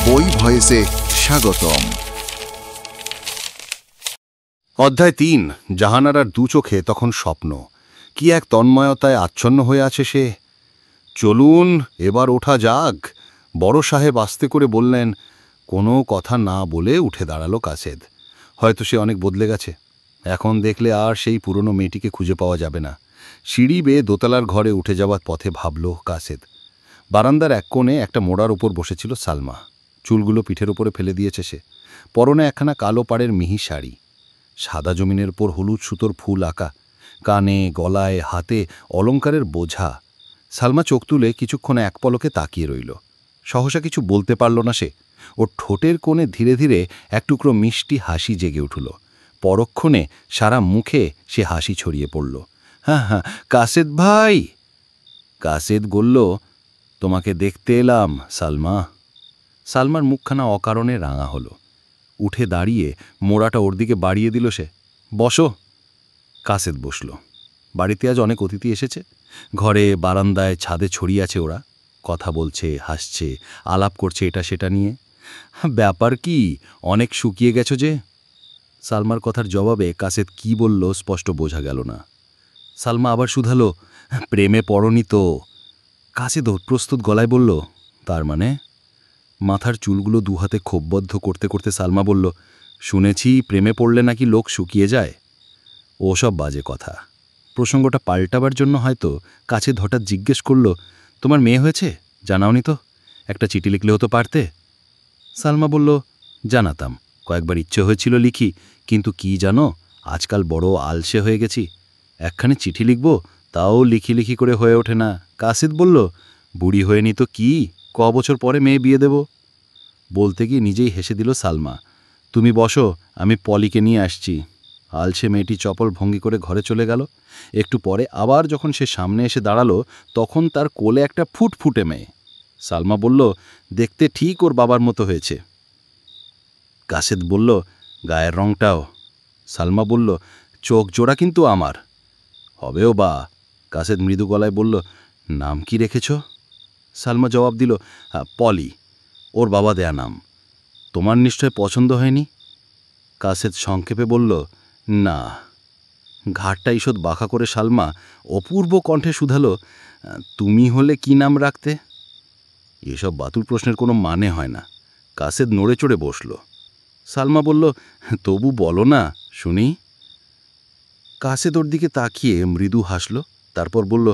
বই ভয়েসে স্বাগতম। অধ্যায় ৩। জাহানারার দু চোখে তখন স্বপ্ন। কি এক তন্ময়তায় আচ্ছন্ন হয়ে আছে সে। চলুন এবার ওঠা যাক, বড় সাহেব আস্তে করে বললেন। কোনো কথা না বলে উঠে দাঁড়ালো কাসেদ। হয়তো সে অনেক বদলে গেছে। এখন দেখলে আর সেই পুরনো মেয়েটিকে খুঁজে পাওয়া যাবে না। সিঁড়ি বেয়ে দোতলার ঘরে উঠে যাওয়ার পথে ভাবল কাসেদ। বারান্দার এক কোণে একটা মোড়ার উপর বসেছিল সালমা। চুলগুলো পিঠের উপরে ফেলে দিয়েছে সে। পরনে একখানা কালো পাড়ের মিহি শাড়ি, সাদা জমিনের উপর হলুদ সুতোর ফুল আঁকা, কানে গলায় হাতে অলংকারের বোঝা। সালমা চোখ তুলে কিছুক্ষণ এক পলকে তাকিয়ে রইল। সহসা কিছু বলতে পারল না সে। ওর ঠোঁটের কোণে ধীরে ধীরে এক টুকরো মিষ্টি হাসি জেগে উঠল। পরক্ষণে সারা মুখে সে হাসি ছড়িয়ে পড়ল। হ্যাঁ হ্যাঁ, কাসেদ ভাই। কাসেদ বলল, তোমাকে দেখতে এলাম সালমা। সালমার মুখখানা অকারণে রাঙা হলো। উঠে দাঁড়িয়ে মোড়াটা ওর দিকে বাড়িয়ে দিল সে। বসো। কাসেদ বসল। বাড়িতে আজ অনেক অতিথি এসেছে। ঘরে বারান্দায় ছাদে ছড়িয়ে আছে ওরা। কথা বলছে, হাসছে, আলাপ করছে এটা সেটা নিয়ে। ব্যাপার কি, অনেক শুকিয়ে গেছো যে? সালমার কথার জবাবে কাসেদ কি বলল স্পষ্ট বোঝা গেল না। সালমা আবার শুধালো, প্রেমে পড়নি তো? কাসেদ প্রস্তুত গলায় বলল, তার মানে? মাথার চুলগুলো দুহাতে ক্ষোভবদ্ধ করতে করতে সালমা বলল, শুনেছি প্রেমে পড়লে নাকি লোক শুকিয়ে যায়। ওসব বাজে কথা। প্রসঙ্গটা পাল্টাবার জন্য হয়তো কাছেদ হঠাৎ জিজ্ঞেস করল, তোমার মেয়ে হয়েছে? জানাওনি তো? একটা চিঠি লিখলেও তো পারতে। সালমা বলল, জানাতাম, কয়েকবার ইচ্ছে হয়েছিল লিখি, কিন্তু কি জানো, আজকাল বড় আলসে হয়ে গেছি। একখানি চিঠি লিখব, তাও লিখি লিখি করে হয়ে ওঠে না। কাসেদ বলল, বুড়ি হয়নি তো কি, বছর পরে মেয়ে বিয়ে দেব। বলতে গিয়ে নিজেই হেসে দিল সালমা। তুমি বসো, আমি পলিকে নিয়ে আসছি। আলসে মেয়েটি চপল ভঙ্গি করে ঘরে চলে গেল। একটু পরে আবার যখন সে সামনে এসে দাঁড়ালো, তখন তার কোলে একটা ফুটফুটে মেয়ে। সালমা বলল, দেখতে ঠিক ওর বাবার মতো হয়েছে। কাসেদ বলল, গায়ের রংটাও। সালমা বলল, চোখ জোড়া কিন্তু আমার। হবেও বা। কাসেদ মৃদু গলায় বলল, নাম কি রেখেছ? সালমা জবাব দিল, পলি, ওর বাবা দেয়া নাম। তোমার নিশ্চয় পছন্দ হয়নি? কাসেদ সংক্ষেপে বলল, না। ঘাটটা ঈষৎ বাঁকা করে সালমা অপূর্ব কণ্ঠে শুধালো, তুমি হলে কি নাম রাখতে? এসব বাতুল প্রশ্নের কোনো মানে হয় না। কাসেদ নড়ে চড়ে বসল। সালমা বলল, তবু বলো না শুনি। কাসেদ ওর দিকে তাকিয়ে মৃদু হাসল। তারপর বলল,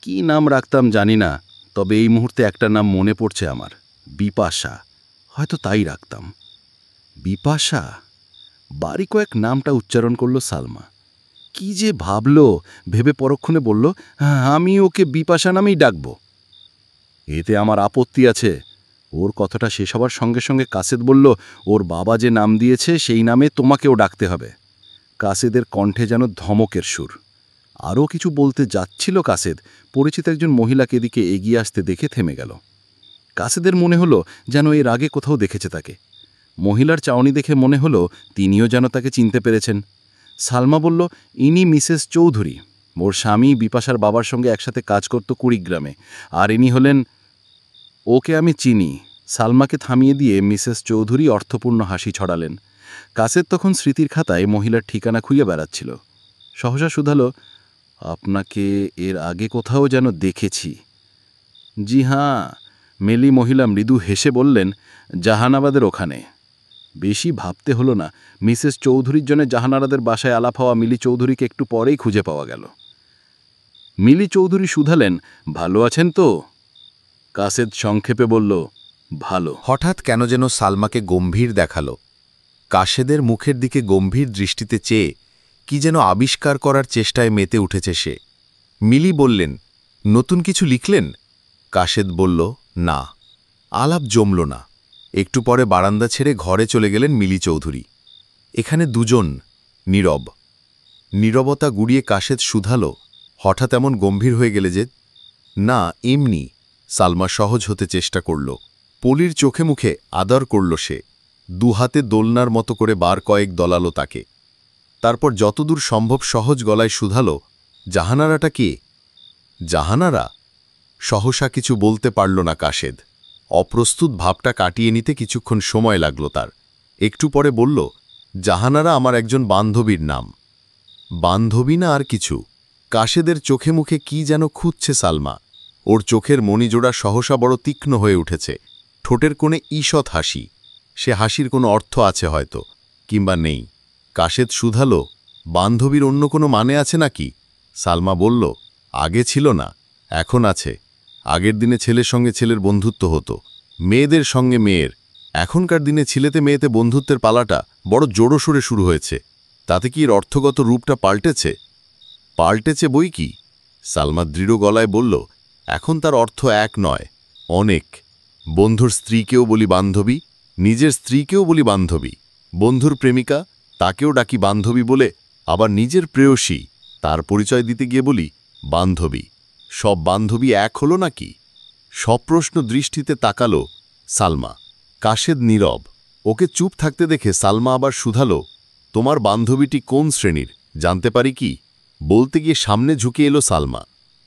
কি নাম রাখতাম জানি না, তবে এই মুহূর্তে একটা নাম মনে পড়ছে আমার, বিপাশা। হয়তো তাই রাখতাম। বিপাশা? বাড়ি কয়েক নামটা উচ্চারণ করল সালমা। কি যে ভাবল, ভেবে পরক্ষণে বলল, আমি ওকে বিপাশা নামেই ডাকব। এতে আমার আপত্তি আছে। ওর কথাটা শেষ হবার সঙ্গে সঙ্গে কাসেদ বলল, ওর বাবা যে নাম দিয়েছে সেই নামে তোমাকেও ডাকতে হবে। কাসেদের কণ্ঠে যেন ধমকের সুর। আরও কিছু বলতে যাচ্ছিল কাসেদ, পরিচিত একজন মহিলাকে এদিকে এগিয়ে আসতে দেখে থেমে গেল। কাসেদের মনে হলো যেন এর আগে কোথাও দেখেছে তাকে। মহিলার চাউনি দেখে মনে হলো তিনিও যেন তাকে চিনতে পেরেছেন। সালমা বলল, ইনি মিসেস চৌধুরী। ওর স্বামী বিপাশার বাবার সঙ্গে একসাথে কাজ করত কুড়িগ্রামে, আর ইনি হলেন। ওকে আমি চিনি। সালমাকে থামিয়ে দিয়ে মিসেস চৌধুরী অর্থপূর্ণ হাসি ছড়ালেন। কাসেদ তখন স্মৃতির খাতায় মহিলার ঠিকানা খুঁজে বেড়াচ্ছিল। সহসা শুধালো, আপনাকে এর আগে কোথাও যেন দেখেছি। জি হ্যাঁ। মেলি মহিলা মৃদু হেসে বললেন, জাহানাবাদের ওখানে। বেশি ভাবতে হলো না। মিসেস চৌধুরীর জন্য জাহানারাদের বাসায় আলাপ হওয়া মিলি চৌধুরীকে একটু পরেই খুঁজে পাওয়া গেল। মিলি চৌধুরী শুধালেন, ভালো আছেন তো? কাসেদ সংক্ষেপে বলল, ভালো। হঠাৎ কেন যেন সালমাকে গম্ভীর দেখালো। কাসেদের মুখের দিকে গম্ভীর দৃষ্টিতে চেয়ে কি যেন আবিষ্কার করার চেষ্টায় মেতে উঠেছে সে। মিলি বললেন, নতুন কিছু লিখলেন? কাসেদ বলল, না। আলাপ জমল না। একটু পরে বারান্দা ছেড়ে ঘরে চলে গেলেন মিলি চৌধুরী। এখানে দুজন নীরব। নীরবতা গুড়িয়ে কাসেদ শুধালো, হঠাৎ এমন গম্ভীর হয়ে গেলে যে? না, এমনি। সালমা সহজ হতে চেষ্টা করল। পলির চোখে মুখে আদর করল সে। দুহাতে দোলনার মতো করে বার কয়েক দলালো তাকে। তারপর যতদূর সম্ভব সহজ গলায় শুধালো, জাহানারাটা কে? জাহানারা? সহসা কিছু বলতে পারল না কাসেদ। অপ্রস্তুত ভাবটা কাটিয়ে নিতে কিছুক্ষণ সময় লাগল তার। একটু পরে বলল, জাহানারা আমার একজন বান্ধবীর নাম। বান্ধবী না আর কিছু। কাশেদের চোখে মুখে কি যেন খুঁজছে সালমা। ওর চোখের মণিজোড়া সহসা বড় তীক্ষ্ণ হয়ে উঠেছে, ঠোঁটের কোণে ঈষৎ হাসি। সে হাসির কোনো অর্থ আছে হয়তো, কিংবা নেই। কাশেদ শুধালো, বান্ধবীর অন্য কোনো মানে আছে নাকি? সালমা বলল, আগে ছিল না, এখন আছে। আগের দিনে ছেলের সঙ্গে ছেলের বন্ধুত্ব হতো, মেয়েদের সঙ্গে মেয়ের। এখনকার দিনে ছেলেতে মেয়েতে বন্ধুত্বের পালাটা বড় জোড়োসোড়ে শুরু হয়েছে। তাতে কি এর অর্থগত রূপটা পাল্টেছে? পাল্টেছে বই কি। সালমা দৃঢ় গলায় বলল, এখন তার অর্থ এক নয়, অনেক। বন্ধুর স্ত্রীকেও বলি বান্ধবী, নিজের স্ত্রীকেও বলি বান্ধবী। বন্ধুর প্রেমিকা, তাকেও ডাকি বান্ধবী বলে। আবার নিজের প্রেয়সী, তার পরিচয় দিতে গিয়ে বলি বান্ধবী। সব বান্ধবী এক হলো নাকি? সপ্রশ্ন দৃষ্টিতে তাকালো সালমা। কাশেদ নীরব। ওকে চুপ থাকতে দেখে সালমা আবার শুধালো, তোমার বান্ধবীটি কোন শ্রেণীর, জানতে পারি কি? বলতে গিয়ে সামনে ঝুঁকে এলো সালমা।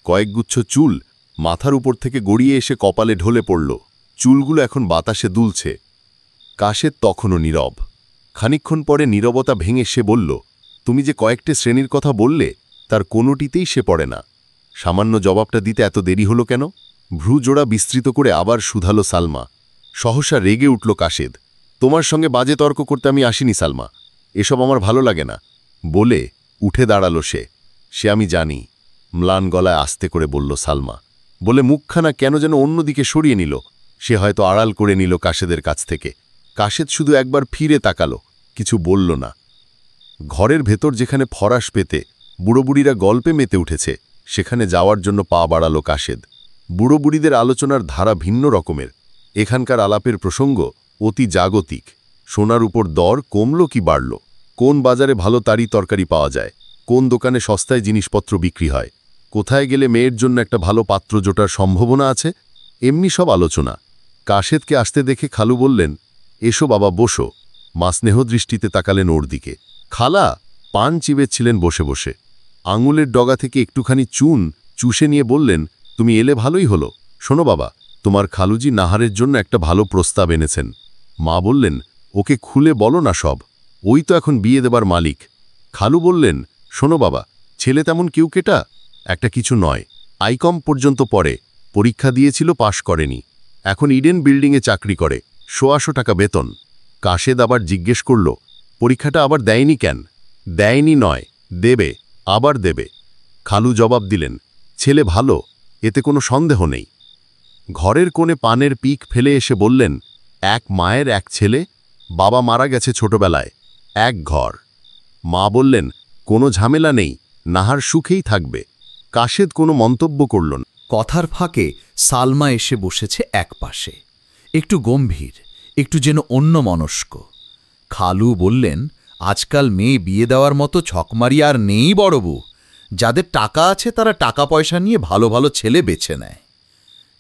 কয়েকগুচ্ছ চুল মাথার উপর থেকে গড়িয়ে এসে কপালে ঢলে পড়ল। চুলগুলো এখন বাতাসে দুলছে। কাশেদ তখনও নীরব। খানিকক্ষণ পরে নীরবতা ভেঙে সে বলল, তুমি যে কয়েকটি শ্রেণীর কথা বললে, তার কোনোটিতেই সে পড়ে না। সামান্য জবাবটা দিতে এত দেরি হলো কেন? ভ্রুজোড়া বিস্তৃত করে আবার শুধালো সালমা। সহসা রেগে উঠল কাশেদ। তোমার সঙ্গে বাজে তর্ক করতে আমি আসিনি সালমা, এসব আমার ভালো লাগে না বলে উঠে দাঁড়ালো সে। সে আমি জানি, ম্লান গলায় আস্তে করে বলল সালমা, বলে মুখখানা কেন যেন অন্যদিকে সরিয়ে নিল। সে হয়তো আড়াল করে নিল কাশেদের কাছ থেকে। কাশেদ শুধু একবার ফিরে তাকালো, কিছু বলল না। ঘরের ভেতর যেখানে ফরাস পেতে বুড়োবুড়িরা গল্পে মেতে উঠেছে, সেখানে যাওয়ার জন্য পা বাড়ালো কাশেদ। বুড়োবুড়িদের আলোচনার ধারা ভিন্ন রকমের। এখানকার আলাপের প্রসঙ্গ অতি জাগতিক। সোনার উপর দর কমল কি বাড়ল, কোন বাজারে ভালো তারি তরকারি পাওয়া যায়, কোন দোকানে সস্তায় জিনিসপত্র বিক্রি হয়, কোথায় গেলে মেয়ের জন্য একটা ভালো পাত্র জোটার সম্ভাবনা আছে, এমনি সব আলোচনা। কাশেদকে আসতে দেখে খালু বললেন, এসো বাবা বসো। মা স্নেহ দৃষ্টিতে তাকালেন ওর দিকে। খালা পান চিবেচ্ছিলেন বসে বসে। আঙুলের ডগা থেকে একটুখানি চুন চুষে নিয়ে বললেন, তুমি এলে ভালোই হলো। শোনো বাবা, তোমার খালুজি নাহারের জন্য একটা ভালো প্রস্তাব এনেছেন। মা বললেন, ওকে খুলে বলো না সব, ওই তো এখন বিয়ে দেবার মালিক। খালু বললেন, শোনো বাবা, ছেলে তেমন কেউ কেটা একটা কিছু নয়, আইকম পর্যন্ত পড়ে, পরীক্ষা দিয়েছিল, পাশ করেনি। এখন ইডেন বিল্ডিংয়ে চাকরি করে, ১৬০০ টাকা বেতন। কাশেদ আবার জিজ্ঞেস করল, পরীক্ষাটা আবার দেয়নি কেন? দেয়নি নয়, দেবে, আবার দেবে। খালু জবাব দিলেন, ছেলে ভালো, এতে কোনো সন্দেহ নেই। ঘরের কোণে পানের পিক ফেলে এসে বললেন, এক মায়ের এক ছেলে, বাবা মারা গেছে ছোটবেলায়, এক ঘর। মা বললেন, কোনো ঝামেলা নেই, নাহার সুখেই থাকবে। কাশেদ কোনো মন্তব্য করল না। কথার ফাঁকে সালমা এসে বসেছে একপাশে, একটু গম্ভীর, একটু যেন অন্যমনস্ক। খালু বললেন, আজকাল মেয়ে বিয়ে দেওয়ার মতো ছকমারি আর নেই বড়বু। যাদের টাকা আছে তারা টাকা পয়সা নিয়ে ভালো ভালো ছেলে বেছে নেয়।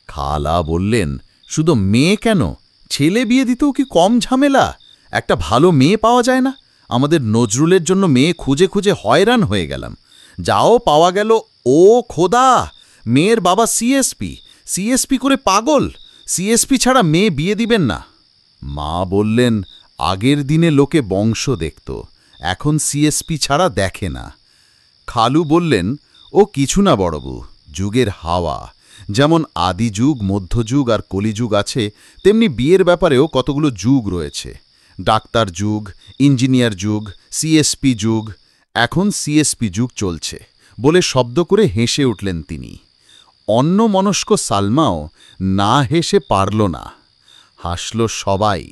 খালা বললেন, শুধু মেয়ে কেন, ছেলে বিয়ে দিতেও কি কম ঝামেলা? একটা ভালো মেয়ে পাওয়া যায় না? আমাদের নজরুলের জন্য মেয়ে খুঁজে খুঁজে হয়রান হয়ে গেলাম। যাও পাওয়া গেল, ও খোদা, মেয়ের বাবা সিএসপি, সিএসপি করে পাগল, সিএসপি ছাড়া মেয়ে বিয়ে দিবেন না। মা বললেন, আগের দিনে লোকে বংশ দেখত, এখন সিএসপি ছাড়া দেখে না। খালু বললেন, ও কিছু না বড়বু, যুগের হাওয়া। যেমন আদি যুগ, মধ্যযুগ আর কলিযুগ আছে, তেমনি বিয়ের ব্যাপারেও কতগুলো যুগ রয়েছে। ডাক্তার যুগ, ইঞ্জিনিয়ার যুগ, সিএসপি যুগ। এখন সিএসপি যুগ চলছে বলে শব্দ করে হেসে উঠলেন তিনি। অন্যমনস্ক সালমাও না হেসে পারল না। হাসল সবাই।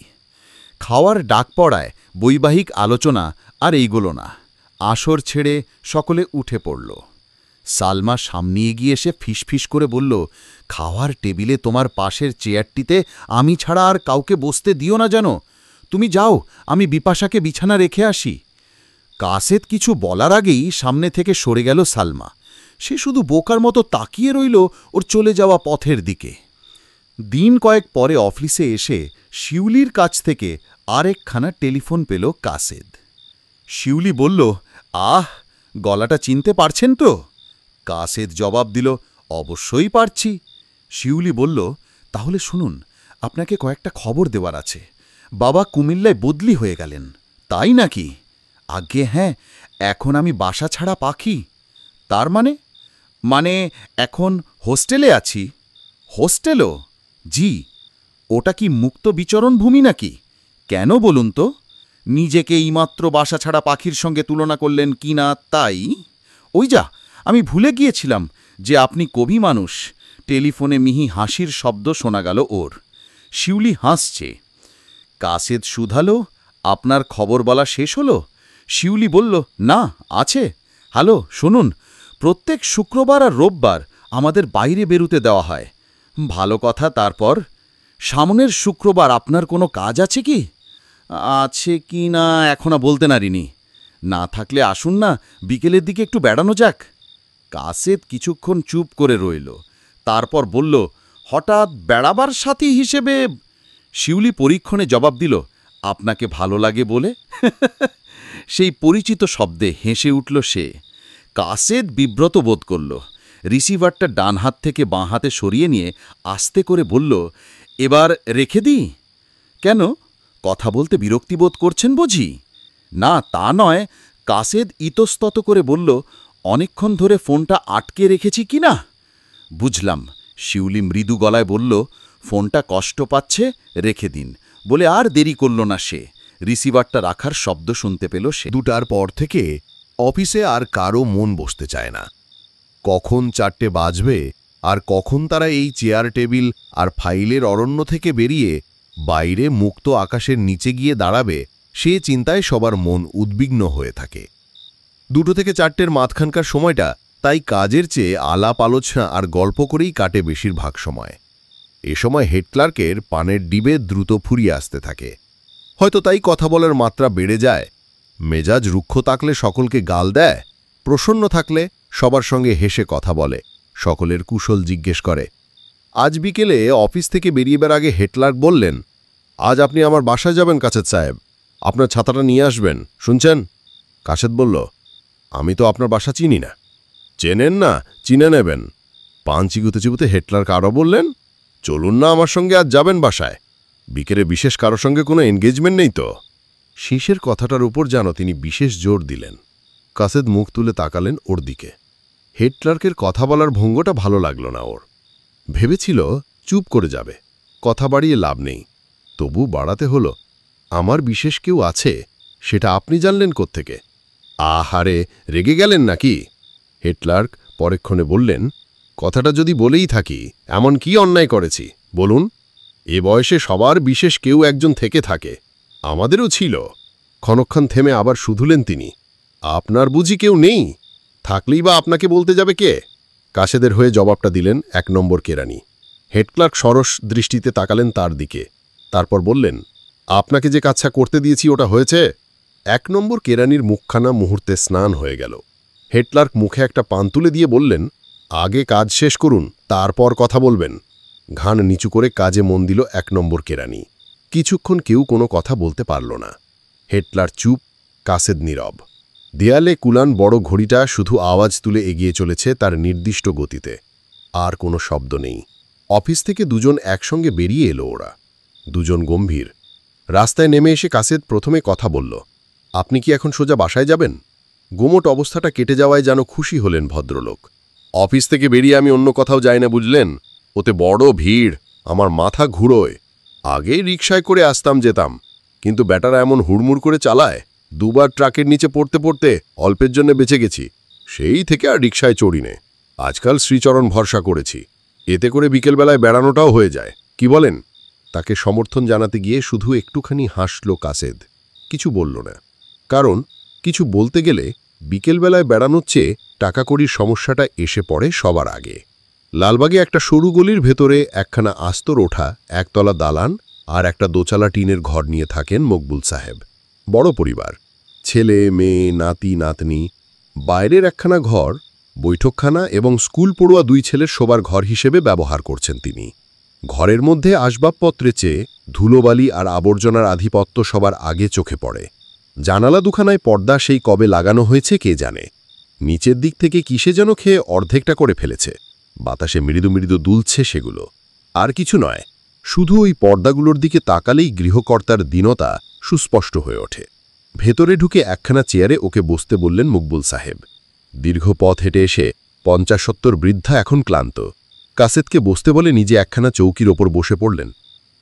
খাওয়ার ডাক পড়ায় বৈবাহিক আলোচনা আর এইগুলো না। আসর ছেড়ে সকলে উঠে পড়ল। সালমা সামনে এগিয়ে এসে ফিসফিস করে বলল, খাওয়ার টেবিলে তোমার পাশের চেয়ারটিতে আমি ছাড়া আর কাউকে বসতে দিও না যেন। তুমি যাও, আমি বিপাশাকে বিছানা রেখে আসি। কাসেদ কিছু বলার আগেই সামনে থেকে সরে গেল সালমা। সে শুধু বোকার মতো তাকিয়ে রইল ওর চলে যাওয়া পথের দিকে। দিন কয়েক পরে অফিসে এসে শিউলির কাছ থেকে আরেকখানা টেলিফোন পেল কাসেদ। শিউলি বলল, আহ, গলাটা চিনতে পারছেন তো? কাসেদ জবাব দিল, অবশ্যই পারছি। শিউলি বলল, তাহলে শুনুন, আপনাকে কয়েকটা খবর দেওয়ার আছে। বাবা কুমিল্লায় বদলি হয়ে গেলেন। তাই নাকি? আজ্ঞে হ্যাঁ, এখন আমি বাসা ছাড়া পাখি। তার মানে এখন হোস্টেলে আছি। হোস্টেলও? জি। ওটা কি মুক্ত বিচরণ ভূমি নাকি? কেন বলুন তো? নিজেকে এইমাত্র বাসা ছাড়া পাখির সঙ্গে তুলনা করলেন কি না তাই? ওই যা, আমি ভুলে গিয়েছিলাম যে আপনি কবি মানুষ। টেলিফোনে মিহি হাসির শব্দ শোনা গেল ওর। শিউলি হাসছে। কাসেদ শুধালো, আপনার খবর বলা শেষ হলো? শিউলি বলল, না, আছে। হ্যালো, শুনুন, প্রত্যেক শুক্রবার আর রোববার আমাদের বাইরে বেরুতে দেওয়া হয়। ভালো কথা। তারপর? সামনের শুক্রবার আপনার কোনো কাজ আছে কি? আছে কি না এখনো বলতে নারিনি। না থাকলে আসুন না, বিকেলের দিকে একটু বেড়ানো যাক। কাসেদ কিছুক্ষণ চুপ করে রইল। তারপর বলল, হঠাৎ বেড়াবার সাথী হিসেবে? শিউলি পরীক্ষণে জবাব দিল, আপনাকে ভালো লাগে বলে। সেই পরিচিত শব্দে হেসে উঠল সে। কাসেদ বিব্রত বোধ করল। রিসিভারটা ডান হাত থেকে বাঁ হাতে সরিয়ে নিয়ে আস্তে করে বলল, এবার রেখে দিই? কেন? কথা বলতে বিরক্তি বোধ করছেন বুঝি? না, তা নয়। কাসেদ ইতস্তত করে বলল, অনেকক্ষণ ধরে ফোনটা আটকে রেখেছি কি না? বুঝলাম। শিউলি মৃদু গলায় বলল, ফোনটা কষ্ট পাচ্ছে, রেখে দিন। বলে আর দেরি করল না সে। রিসিভারটা রাখার শব্দ শুনতে পেল সে। 2টার পর থেকে অফিসে আর কারো মন বসতে চায় না। কখন 4টে বাজবে আর কখন তারা এই চেয়ার টেবিল আর ফাইলের অরণ্য থেকে বেরিয়ে বাইরে মুক্ত আকাশের নিচে গিয়ে দাঁড়াবে, সে চিন্তায় সবার মন উদ্বিগ্ন হয়ে থাকে। 2টো থেকে 4টের মাঝখানকার সময়টা তাই কাজের চেয়ে আলাপ আলোচনা আর গল্প করেই কাটে বেশিরভাগ সময়। এ সময় হেড ক্লার্কের পানের ডিবে দ্রুত ফুরিয়ে আসতে থাকে। হয়তো তাই কথা বলার মাত্রা বেড়ে যায়। মেজাজ রুক্ষ থাকলে সকলকে গাল দেয়, প্রসন্ন থাকলে সবার সঙ্গে হেসে কথা বলে, সকলের কুশল জিজ্ঞেস করে। আজ বিকেলে অফিস থেকে বেরিয়েবার আগে হেড ক্লার্ক বললেন, আজ আপনি আমার বাসায় যাবেন কাছেদ সাহেব, আপনার ছাতাটা নিয়ে আসবেন, শুনছেন? কাশেদ বলল, আমি তো আপনার বাসা চিনি না। চেনেন না, চিনে নেবেন। পান চিগুতে চিগুতে হেড ক্লার্ক আরও বললেন, চলুন না আমার সঙ্গে আজ যাবেন বাসায়। বিকেলে বিশেষ কারোর সঙ্গে কোনো এনগেজমেন্ট নেই তো? শীষের কথাটার উপর যেন তিনি বিশেষ জোর দিলেন। কাসেদ মুখ তুলে তাকালেন ওর দিকে। হেড ক্লার্কের কথা বলার ভঙ্গটা ভালো লাগল না ওর। ভেবেছিল চুপ করে যাবে, কথা বাড়িয়ে লাভ নেই। তবু বাড়াতে হলো, আমার বিশেষ কেউ আছে, সেটা আপনি জানলেন কোত্থেকে? আহারে, রেগে গেলেন নাকি? হেড ক্লার্ক পরেক্ষণে বললেন, কথাটা যদি বলেই থাকি, এমন কি অন্যায় করেছি বলুন? এ বয়সে সবার বিশেষ কেউ একজন থেকে থাকে, আমাদেরও ছিল। ক্ষণক্ষণ থেমে আবার শুধুলেন তিনি, আপনার বুঝি কেউ নেই? থাকলেই বা আপনাকে বলতে যাবে কে? কাশেদের হয়ে জবাবটা দিলেন 1 নম্বর কেরানি। হেড ক্লার্ক সরস দৃষ্টিতে তাকালেন তার দিকে। তারপর বললেন, আপনাকে যে কাজটা করতে দিয়েছি ওটা হয়েছে? 1 নম্বর কেরানির মুখখানা মুহূর্তে স্নান হয়ে গেল। হেড ক্লার্ক মুখে একটা পান তুলে দিয়ে বললেন, আগে কাজ শেষ করুন, তারপর কথা বলবেন। ঘাড় নিচু করে কাজে মন দিল 1 নম্বর কেরানি। কিছুক্ষণ কেউ কোনো কথা বলতে পারল না। হেড ক্লার্ক চুপ, কাসেদ নীরব। দেয়ালে কুলান বড় ঘড়িটা শুধু আওয়াজ তুলে এগিয়ে চলেছে তার নির্দিষ্ট গতিতে। আর কোনো শব্দ নেই। অফিস থেকে দুজন একসঙ্গে বেরিয়ে এলো ওরা। দুজন গম্ভীর। রাস্তায় নেমে এসে কাসেদ প্রথমে কথা বলল, আপনি কি এখন সোজা বাসায় যাবেন? গোমট অবস্থাটা কেটে যাওয়ায় যেন খুশি হলেন ভদ্রলোক। অফিস থেকে বেরিয়ে আমি অন্য কোথাও যাই না বুঝলেন, ওতে বড় ভিড়, আমার মাথা ঘুরোয়। আগে রিকশায় করে আসতাম যেতাম, কিন্তু ব্যাটারা এমন হুড়মুড় করে চালায়, 2বার ট্রাকের নিচে পড়তে পড়তে অল্পের জন্য বেঁচে গেছি। সেই থেকে আর রিকশায় চড়িনে। আজকাল শ্রীচরণ ভরসা করেছি, এতে করে বিকেলবেলায় বেড়ানোটাও হয়ে যায়, কি বলেন? তাকে সমর্থন জানাতে গিয়ে শুধু একটুখানি হাসল কাসেদ, কিছু বলল না। কারণ কিছু বলতে গেলে বিকেলবেলায় বেড়ানোর চেয়ে টাকাকড়ির সমস্যাটা এসে পড়ে সবার আগে। লালবাগে একটা সরু গলির ভেতরে একখানা আস্তর ওঠা 1তলা দালান আর একটা 2চালা টিনের ঘর নিয়ে থাকেন মকবুল সাহেব। বড় পরিবার, ছেলে মেয়ে নাতি নাতনি। বাইরের একখানা ঘর বৈঠকখানা এবং স্কুল পড়ুয়া 2 ছেলের শোবার ঘর হিসেবে ব্যবহার করছেন তিনি। ঘরের মধ্যে আসবাবপত্রের চেয়ে ধুলোবালি আর আবর্জনার আধিপত্য সবার আগে চোখে পড়ে। জানালা দুখানায় পর্দা সেই কবে লাগানো হয়েছে কে জানে। নিচের দিক থেকে কিসে যেন খেয়ে অর্ধেকটা করে ফেলেছে, বাতাসে মৃদু মৃদু দুলছে সেগুলো। আর কিছু নয়, শুধু ওই পর্দাগুলোর দিকে তাকালেই গৃহকর্তার দীনতা সুস্পষ্ট হয়ে ওঠে। ভেতরে ঢুকে একখানা চেয়ারে ওকে বসতে বললেন মকবুল সাহেব। দীর্ঘ পথ হেঁটে এসে 50-70 বৃদ্ধা এখন ক্লান্ত। কাসেদকে বসতে বলে নিজে একখানা চৌকির ওপর বসে পড়লেন।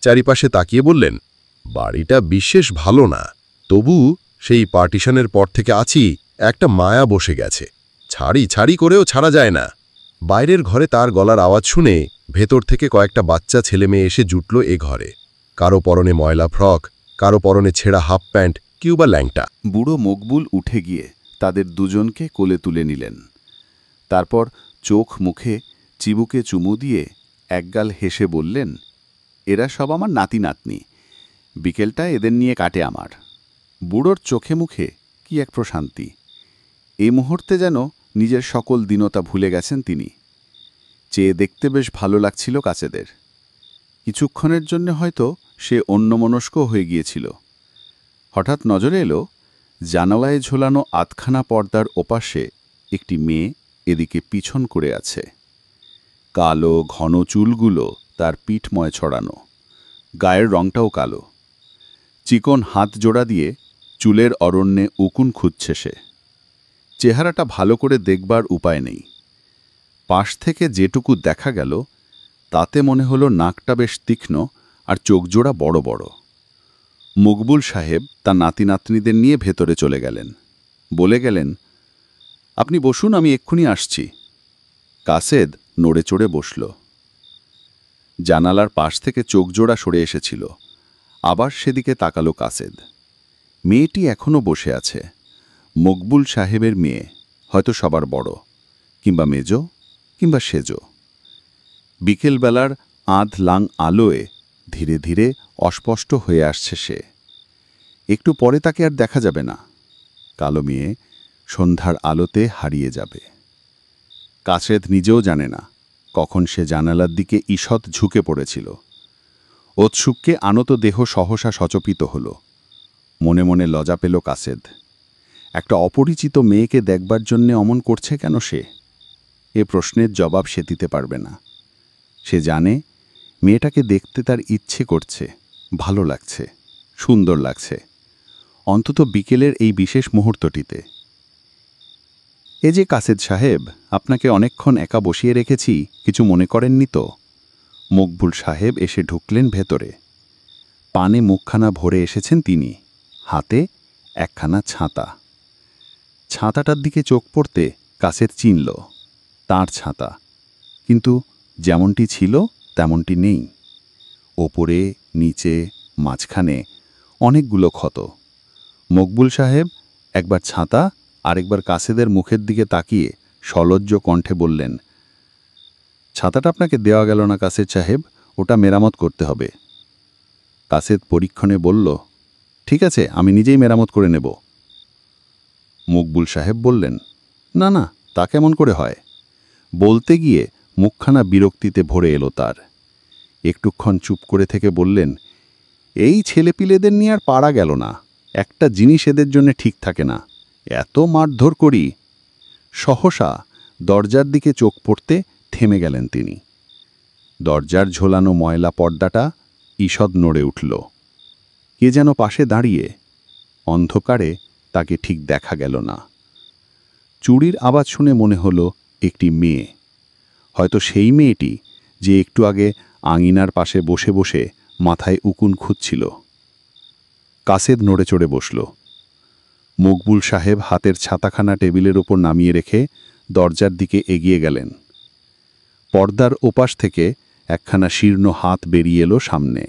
চারিপাশে তাকিয়ে বললেন, বাড়িটা বিশেষ ভালো না, তবু সেই পার্টিশনের পর থেকে আছি, একটা মায়া বসে গেছে, ছাড়ি ছাড়ি করেও ছাড়া যায় না। বাইরের ঘরে তার গলার আওয়াজ শুনে ভেতর থেকে কয়েকটা বাচ্চা ছেলেমেয়ে এসে জুটল এ ঘরে। কারো পরনে ময়লা ফ্রক, কারো পরনে ছেঁড়া হাফ প্যান্ট, কিউবা ল্যাংটা। বুড়ো মকবুল উঠে গিয়ে তাদের দুজনকে কোলে তুলে নিলেন। তারপর চোখ মুখে চিবুকে চুমু দিয়ে একগাল হেসে বললেন, এরা সব আমার নাতি নাতনি, বিকেলটা এদের নিয়ে কাটে আমার। বুড়োর চোখে মুখে কি এক প্রশান্তি। এই মুহূর্তে যেন নিজের সকল দীনতা ভুলে গেছেন তিনি। চেয়ে দেখতে বেশ ভালো লাগছিল কাছেদের। কিছুক্ষণের জন্য হয়তো সে অন্যমনস্ক হয়ে গিয়েছিল। হঠাৎ নজরে এলো জানালায় ঝোলানো আধখানা পর্দার ওপাশে একটি মেয়ে এদিকে পিছন করে আছে। কালো ঘন চুলগুলো তার পিঠময় ছড়ানো, গায়ের রংটাও কালো। চিকন হাত জোড়া দিয়ে চুলের অরণ্যে উকুন খুঁজছে সে। চেহারাটা ভালো করে দেখবার উপায় নেই। পাশ থেকে যেটুকু দেখা গেল তাতে মনে হলো নাকটা বেশ তীক্ষ্ণ আর চোখজোড়া বড় বড়। মকবুল সাহেব তার নাতি নাতনিদের নিয়ে ভেতরে চলে গেলেন। বলে গেলেন, আপনি বসুন, আমি এক্ষুনি আসছি। কাসেদ নড়ে চড়ে বসল। জানালার পাশ থেকে চোখজোড়া সরে এসেছিল। আবার সেদিকে তাকালো কাসেদ। মেয়েটি এখনও বসে আছে। মকবুল সাহেবের মেয়ে, হয়তো সবার বড়, কিংবা মেজ, কিংবা সেজ। বিকেলবেলার আধ লাং আলোয় ধীরে ধীরে অস্পষ্ট হয়ে আসছে সে। একটু পরে তাকে আর দেখা যাবে না। কালো মেয়ে সন্ধ্যার আলোতে হারিয়ে যাবে। কাসেদ নিজেও জানে না কখন সে জানালার দিকে ঈষৎ ঝুঁকে পড়েছিল। উৎসুককে আনত দেহ সহসা সচকিত হল। মনে মনে লজ্জা পেল কাসেদ। একটা অপরিচিত মেয়েকে দেখবার জন্যে অমন করছে কেন সে? এ প্রশ্নের জবাব সে দিতে পারবে না। সে জানে মেয়েটাকে দেখতে তার ইচ্ছে করছে, ভালো লাগছে, সুন্দর লাগছে, অন্তত বিকেলের এই বিশেষ মুহূর্তটিতে। এ যে কাসেদ সাহেব, আপনাকে অনেকক্ষণ একা বসিয়ে রেখেছি, কিছু মনে করেননি তো? মকবুল সাহেব এসে ঢুকলেন ভেতরে। পানে মুখখানা ভরে এসেছেন তিনি, হাতে একখানা ছাতা। ছাতাটার দিকে চোখ পড়তে কাসেদ চিনল, তাঁর ছাতা, কিন্তু যেমনটি ছিল তেমনটি নেই। ওপরে, নিচে, মাঝখানে অনেকগুলো ক্ষত। মকবুল সাহেব একবার ছাতা আরেকবার কাসেদের মুখের দিকে তাকিয়ে সলজ্জ কণ্ঠে বললেন, ছাতাটা আপনাকে দেওয়া গেল না কাসেদ সাহেব, ওটা মেরামত করতে হবে। কাসেদ পরীক্ষণে বলল, ঠিক আছে, আমি নিজেই মেরামত করে নেব। মকবুল সাহেব বললেন, না না, তা কেমন করে হয়? বলতে গিয়ে মুখখানা বিরক্তিতে ভরে এলো তার। একটুক্ষণ চুপ করে থেকে বললেন, এই ছেলেপিলেদের নিয়ে আর পারা গেল না। একটা জিনিস এদের জন্য ঠিক থাকে না, এত মারধর করি। সহসা দরজার দিকে চোখ পড়তে থেমে গেলেন তিনি। দরজার ঝোলানো ময়লা পর্দাটা ঈষৎ নড়ে উঠল। কে যেন পাশে দাঁড়িয়ে। অন্ধকারে তাকে ঠিক দেখা গেল না। চুড়ির আওয়াজ শুনে মনে হলো একটি মেয়ে, হয়তো সেই মেয়েটি যে একটু আগে আঙিনার পাশে বসে বসে মাথায় উকুন খুঁজছিল। কাসেদ নড়ে চড়ে বসল। মকবুল সাহেব হাতের ছাতাখানা টেবিলের ওপর নামিয়ে রেখে দরজার দিকে এগিয়ে গেলেন। পর্দার ওপাশ থেকে একখানা শীর্ণ হাত বেরিয়ে এলো সামনে।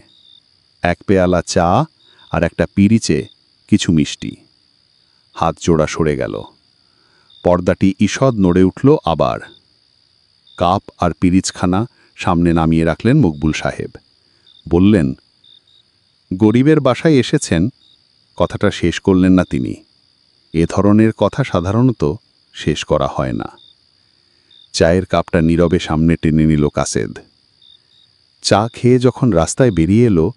এক পেয়ালা চা আর একটা পিরিচে কিছু মিষ্টি। হাত জোড়া সরে গেল। পর্দাটি ঈষৎ নড়ে উঠল আবার। কাপ আর পিরিচখানা সামনে নামিয়ে রাখলেন মকবুল সাহেব। বললেন, গরিবের বাসায় এসেছেন। কথাটা শেষ করলেন না তিনি। এ ধরনের কথা সাধারণত শেষ করা হয় না। চায়ের কাপটা নীরবে সামনে টেনে নিল কাসেদ। চা খেয়ে যখন রাস্তায় বেরিয়ে এলো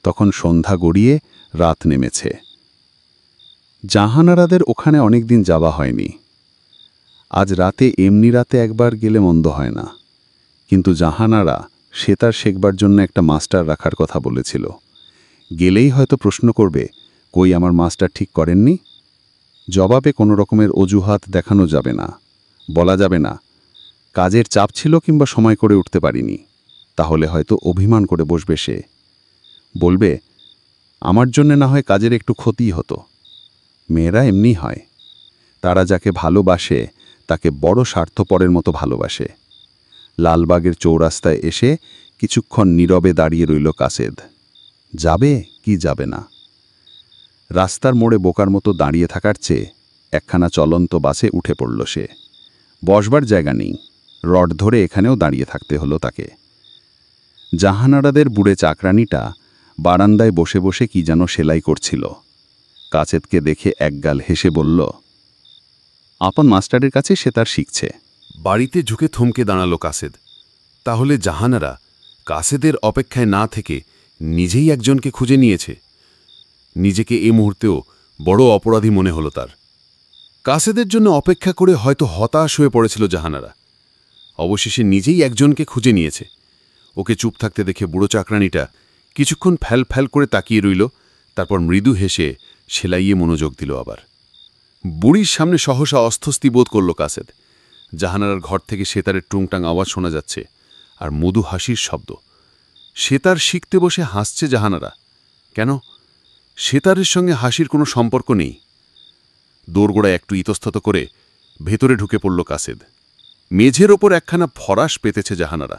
তখন সন্ধ্যা গড়িয়ে রাত নেমেছে। জাহানারাদের ওখানে অনেকদিন যাওয়া হয়নি। আজ রাতে এমনি রাতে একবার গেলে মন্দ হয় না, কিন্তু জাহানারা সে তার শেখবার জন্য একটা মাস্টার রাখার কথা বলেছিল। গেলেই হয়তো প্রশ্ন করবে, কই আমার মাস্টার ঠিক করেননি? জবাবে কোনো রকমের অজুহাত দেখানো যাবে না, বলা যাবে না কাজের চাপ ছিল কিংবা সময় করে উঠতে পারিনি। তাহলে হয়তো অভিমান করে বসবে সে। বলবে, আমার জন্যে না হয় কাজের একটু ক্ষতিই হতো। মেয়েরা এমনি হয়, তারা যাকে ভালোবাসে তাকে বড় স্বার্থপরের মতো ভালোবাসে। লালবাগের চৌরাস্তায় এসে কিছুক্ষণ নীরবে দাঁড়িয়ে রইল কাসেদ। যাবে কি যাবে না? রাস্তার মোড়ে বোকার মতো দাঁড়িয়ে থাকার চেয়ে একখানা চলন্ত বাসে উঠে পড়ল সে। বসবার জায়গা নেই, রড ধরে এখানেও দাঁড়িয়ে থাকতে হলো তাকে। জাহানারাদের বুড়ে চাকরানিটা বারান্দায় বসে বসে কি যেন সেলাই করছিল। কাসেদকে দেখে একগাল হেসে বলল, আপন মাস্টারের কাছে সে তার শিখছে। বাড়িতে ঝুঁকে থমকে দাঁড়ালো কাসেদ। তাহলে জাহানারা কাসেদের অপেক্ষায় না থেকে নিজেই একজনকে খুঁজে নিয়েছে। নিজেকে এ মুহূর্তেও বড় অপরাধী মনে হলো তার। কাসেদের জন্য অপেক্ষা করে হয়তো হতাশ হয়ে পড়েছিল জাহানারা। অবশেষে নিজেই একজনকে খুঁজে নিয়েছে। ওকে চুপ থাকতে দেখে বুড়ো চাকরানিটা কিছুক্ষণ ফ্যাল ফ্যাল করে তাকিয়ে রইল, তারপর মৃদু হেসে সেলাইয়ে মনোযোগ দিল আবার। বুড়ির সামনে সহসা অস্বস্তি বোধ করল কাসেদ। জাহানারার ঘর থেকে সেতারের টুংটাং আওয়াজ শোনা যাচ্ছে, আর মধু হাসির শব্দ। সেতার শিখতে বসে হাসছে জাহানারা। কেন? সেতারের সঙ্গে হাসির কোনো সম্পর্ক নেই। দোরগোড়ায় একটু ইতস্তত করে ভেতরে ঢুকে পড়ল কাসেদ। মেঝের ওপর একখানা ফরাস পেতেছে জাহানারা।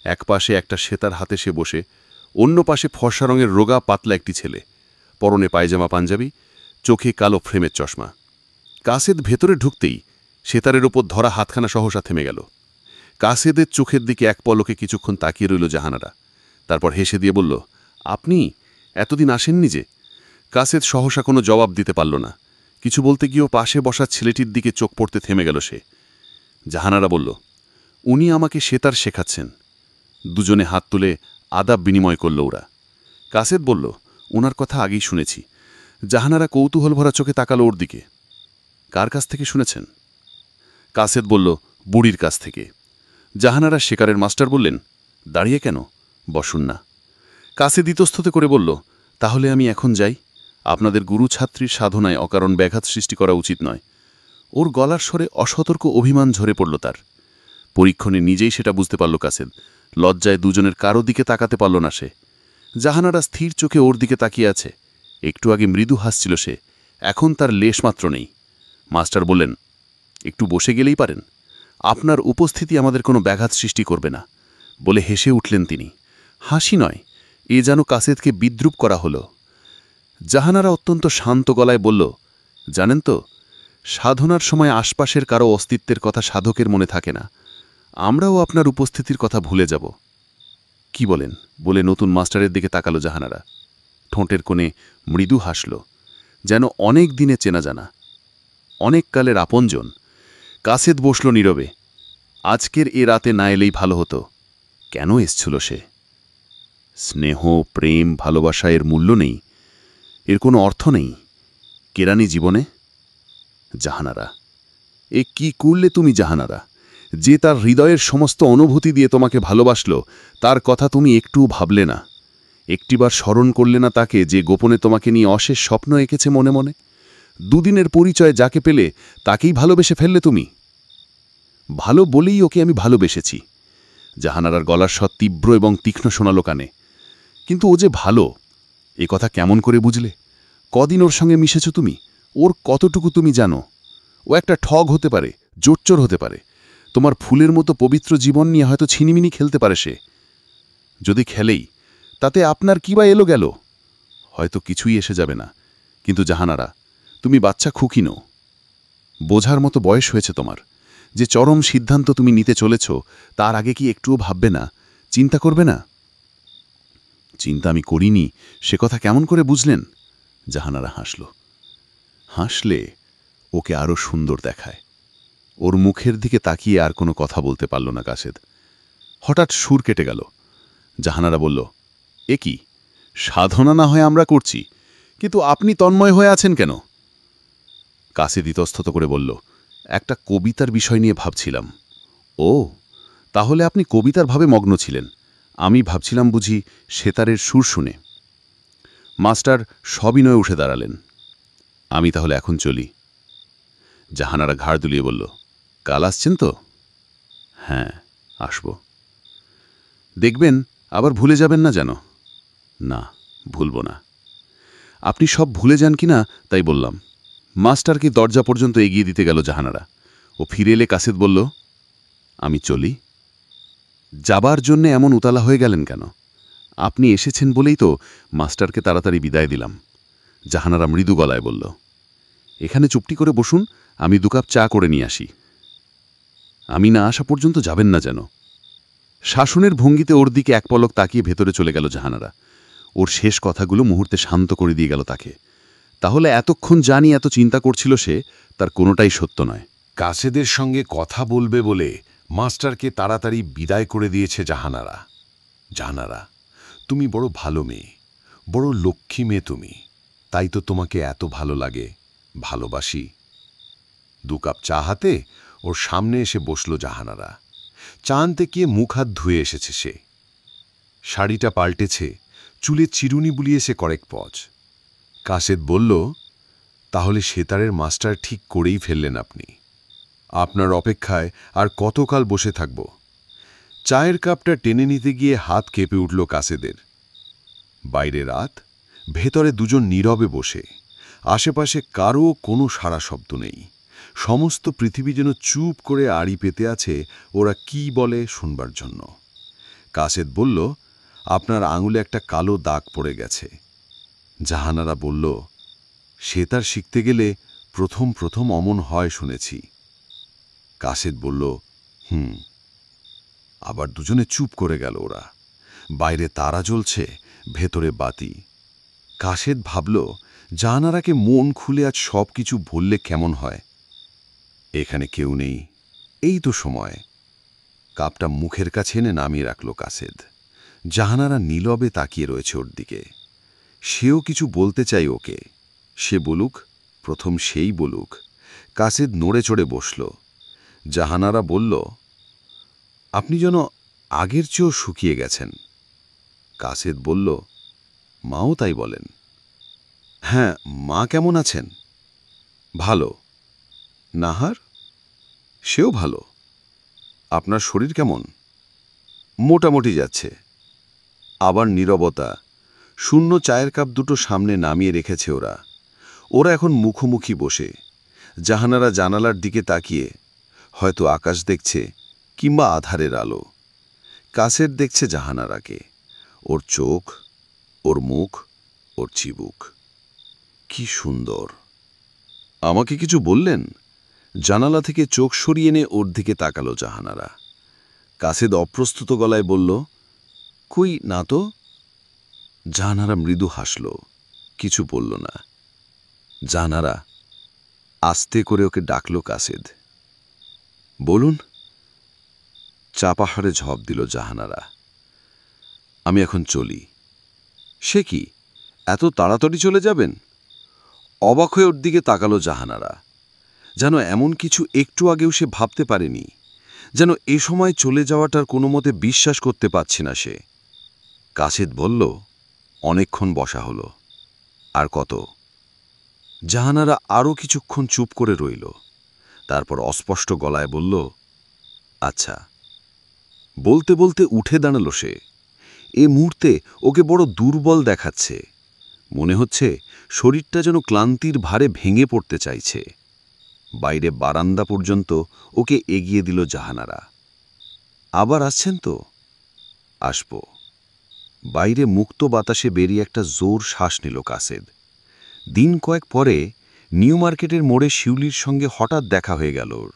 এক পাশে একটা সেতার হাতে সে বসে, অন্য পাশে ফর্সা রঙের রোগা পাতলা একটি ছেলে, পরনে পায়জামা পাঞ্জাবি, চোখে কালো ফ্রেমের চশমা। কাসেদ ভেতরে ঢুকতেই সেতারের ওপর ধরা হাতখানা সহসা থেমে গেল। কাসেদের চোখের দিকে এক পলকে কিছুক্ষণ তাকিয়ে রইল জাহানারা। তারপর হেসে দিয়ে বলল, আপনি এতদিন আসেননি যে? কাসেদ সহসা কোনো জবাব দিতে পারল না। কিছু বলতে গিয়েও পাশে বসা ছেলেটির দিকে চোখ পড়তে থেমে গেল সে। জাহানারা বলল, উনি আমাকে সেতার শেখাচ্ছেন। দুজনে হাত তুলে আদাব বিনিময় করল ওরা। কাসেদ বলল, ওনার কথা আগেই শুনেছি। জাহানারা কৌতূহল ভরা চোখে তাকালো ওর দিকে। কার কাছ থেকে শুনেছেন? কাসেদ বলল, বুড়ির কাছ থেকে। জাহানারা শেকারের মাস্টার বললেন, দাঁড়িয়ে কেন, বসুন না। কাসেদ ইতস্তত করে বলল, তাহলে আমি এখন যাই? আপনাদের গুরু ছাত্রীর সাধনায় অকারণ ব্যাঘাত সৃষ্টি করা উচিত নয়। ওর গলার স্বরে অসতর্ক অভিমান ঝরে পড়ল তার। পরীক্ষণে নিজেই সেটা বুঝতে পারল কাসেদ। লজ্জায় দুজনের কারো দিকে তাকাতে পারল না সে। জাহানারা স্থির চোখে ওর দিকে তাকিয়ে আছে। একটু আগে মৃদু হাসছিল সে, এখন তার লেশমাত্র নেই। মাস্টার বললেন, একটু বসে গেলেই পারেন, আপনার উপস্থিতি আমাদের কোনো ব্যাঘাত সৃষ্টি করবে না, বলে হেসে উঠলেন তিনি। হাসি নয়, এ যেন কাসেদকে বিদ্রুপ করা হলো। জাহানারা অত্যন্ত শান্ত গলায় বলল, জানেন তো, সাধনার সময় আশপাশের কারো অস্তিত্বের কথা সাধকের মনে থাকে না। আমরাও আপনার উপস্থিতির কথা ভুলে যাব। কি বলেন, বলে নতুন মাস্টারের দিকে তাকালো জাহানারা। ঠোঁটের কোণে মৃদু হাসল, যেন অনেক দিনে চেনা জানা, অনেক কালের আপনজন। কাসেদ বসল নীরবে। আজকের এ রাতে না এলেই ভালো হতো। কেন এসছিল সে? স্নেহ, প্রেম, ভালোবাসা এর মূল্য নেই, এর কোনো অর্থ নেই কেরানি জীবনে? জাহানারা, এ কি করলে তুমি জাহানারা? যে তার হৃদয়ের সমস্ত অনুভূতি দিয়ে তোমাকে ভালোবাসল, তার কথা তুমি একটুও ভাবলে না। একটিবার স্মরণ করলে না তাকে, যে গোপনে তোমাকে নিয়ে অশেষ স্বপ্ন এঁকেছে মনে মনে? দুদিনের পরিচয় যাকে পেলে তাকেই ভালোবেসে ফেললে তুমি। ভালো বলেই ওকে আমি ভালোবেসেছি। জাহানারার গলার স্বর তীব্র এবং তীক্ষ্ণ শোনালো কানে। কিন্তু ও যে ভালো, এ কথা কেমন করে বুঝলে? কদিন ওর সঙ্গে মিশেছ তুমি? ওর কতটুকু তুমি জানো? ও একটা ঠগ হতে পারে, জোচ্চোর হতে পারে। তোমার ফুলের মতো পবিত্র জীবন নিয়ে হয়তো ছিনিমিনি খেলতে পারে সে। যদি খেলেই, তাতে আপনার কি বা এলো গেল? হয়তো কিছুই এসে যাবে না। কিন্তু জাহানারা, তুমি বাচ্চা খুকি নও। বোঝার মতো বয়স হয়েছে তোমার। যে চরম সিদ্ধান্ত তুমি নিতে চলেছ, তার আগে কি একটুও ভাববে না, চিন্তা করবে না? চিন্তা আমি করিনি, সে কথা কেমন করে বুঝলেন? জাহানারা হাসল। হাসলে ওকে আরও সুন্দর দেখায়। ওর মুখের দিকে তাকিয়ে আর কোনো কথা বলতে পারল না কাসেদ। হঠাৎ সুর কেটে গেল। জাহানারা বলল, এ কি, সাধনা না হয় আমরা করছি, কিন্তু আপনি তন্ময় হয়ে আছেন কেন? কাসেদ ইতস্তত করে বলল, একটা কবিতার বিষয় নিয়ে ভাবছিলাম। ও, তাহলে আপনি কবিতার ভাবে মগ্ন ছিলেন। আমি ভাবছিলাম বুঝি সেতারের সুর শুনে। মাস্টার সবিনয়ে উঠে দাঁড়ালেন। আমি তাহলে এখন চলি। জাহানারা ঘাড় দুলিয়ে বলল, কাল আসছেন তো? হ্যাঁ, আসব। দেখবেন আবার ভুলে যাবেন না যেন। না, ভুলব না। আপনি সব ভুলে যান কিনা তাই বললাম। মাস্টারকে দরজা পর্যন্ত এগিয়ে দিতে গেল জাহানারা। ও ফিরে এলে কাসেদ বলল, আমি চলি। যাবার জন্যে এমন উতালা হয়ে গেলেন কেন? আপনি এসেছেন বলেই তো মাস্টারকে তাড়াতাড়ি বিদায় দিলাম। জাহানারা মৃদু গলায় বলল, এখানে চুপটি করে বসুন, আমি 2 কাপ চা করে নিয়ে আসি। আমি না আসা পর্যন্ত যাবেন না যেন। শাসনের ভঙ্গিতে ওর দিকে এক পলক তাকিয়ে ভেতরে চলে গেল জাহানারা। ওর শেষ কথাগুলো মুহূর্তে শান্ত করে দিয়ে গেল তাকে। তাহলে এতক্ষণ জানি এত চিন্তা করছিল সে, তার কোনোটাই সত্য নয়। কাসেদের সঙ্গে কথা বলবে বলে মাস্টারকে তাড়াতাড়ি বিদায় করে দিয়েছে জাহানারা। জাহানারা, তুমি বড় ভালো মেয়ে, বড় লক্ষ্মী মেয়ে তুমি, তাই তো তোমাকে এত ভালো লাগে, ভালোবাসি। 2 কাপ চা হাতে ওর সামনে এসে বসল জাহানারা। চা আনতে গিয়ে মুখ হাত ধুয়ে এসেছে সে। শাড়িটা পাল্টেছে, চুলে চিরুনি বুলিয়েছে কয়েক পজ। কাসেদ বলল, তাহলে সেতারের মাস্টার ঠিক করেই ফেললেন আপনি। আপনার অপেক্ষায় আর কতকাল বসে থাকব? চায়ের কাপটা টেনে নিতে গিয়ে হাত কেঁপে উঠল কাসেদের। বাইরে রাত, ভেতরে দুজন নীরবে বসে। আশেপাশে কারও কোনো সাড়া শব্দ নেই। সমস্ত পৃথিবী যেন চুপ করে আড়ি পেতে আছে ওরা কি বলে শুনবার জন্য। কাসেদ বলল, আপনার আঙুলে একটা কালো দাগ পড়ে গেছে। জাহানারা বলল, সেতার শিখতে গেলে প্রথম প্রথম অমন হয় শুনেছি। কাসেদ বলল, আবার দুজনে চুপ করে গেল ওরা। বাইরে তারা জ্বলছে, ভেতরে বাতি। কাসেদ ভাবল, জাহানারাকে মন খুলে আজ সব কিছু বললে কেমন হয়। এখানে কেউ নেই, এই তো সময়। কাপটা মুখের কাছে এনে নামিয়ে রাখল কাসেদ। জাহানারা নীরবে তাকিয়ে রয়েছে ওর দিকে। সেও কিছু বলতে চাই ওকে। সে বলুক, প্রথম সেই বলুক। কাসেদ নড়ে চড়ে বসল। জাহানারা বলল, আপনি যেন আগের চেয়েও শুকিয়ে গেছেন। কাসেদ বলল, মাও তাই বলেন। হ্যাঁ, মা কেমন আছেন? ভালো। নাহার? সেও ভালো। আপনার শরীর কেমন? মোটামুটি যাচ্ছে। আবার নীরবতা। শূন্য চায়ের কাপ দুটো সামনে নামিয়ে রেখেছে ওরা। ওরা এখন মুখোমুখি বসে। জাহানারা জানালার দিকে তাকিয়ে হয়তো আকাশ দেখছে কিংবা আধারের আলো। কাসেদ দেখছে জাহানারাকে, ওর চোখ, ওর মুখ, ওর চিবুক। কি সুন্দর। আমাকে কিছু বললেন? জানালা থেকে চোখ সরিয়ে এনে ওর দিকে তাকালো জাহানারা। কাসেদ অপ্রস্তুত গলায় বলল, কই না তো। জাহানারা মৃদু হাসল, কিছু বলল না। জাহানারা, আস্তে করে ওকে ডাকল কাসেদ। বলুন। চাপাহাড়ে ঝপ দিল জাহানারা। আমি এখন চলি। সে কি, এত তাড়াতাড়ি চলে যাবেন? অবাক হয়ে ওর দিকে তাকালো জাহানারা। যেন এমন কিছু একটু আগেও সে ভাবতে পারেনি। যেন এ সময় চলে যাওয়াটার কোনো মতে বিশ্বাস করতে পারছে না সে। কাসেদ বলল, অনেকক্ষণ বসা হলো। আর কত? জাহানারা আরও কিছুক্ষণ চুপ করে রইল। তারপর অস্পষ্ট গলায় বলল, আচ্ছা। বলতে বলতে উঠে দাঁড়াল সে। এ মুহূর্তে ওকে বড় দুর্বল দেখাচ্ছে। মনে হচ্ছে শরীরটা যেন ক্লান্তির ভারে ভেঙে পড়তে চাইছে। বাইরে বারান্দা পর্যন্ত ওকে এগিয়ে দিল জাহানারা। আবার আসছেন তো? আসব। বাইরে মুক্ত বাতাসে বেরিয়ে একটা জোর শ্বাস নিল কাসেদ। দিন কয়েক পরে নিউ মার্কেটের মোড়ে শিউলির সঙ্গে হঠাৎ দেখা হয়ে গেল ওর।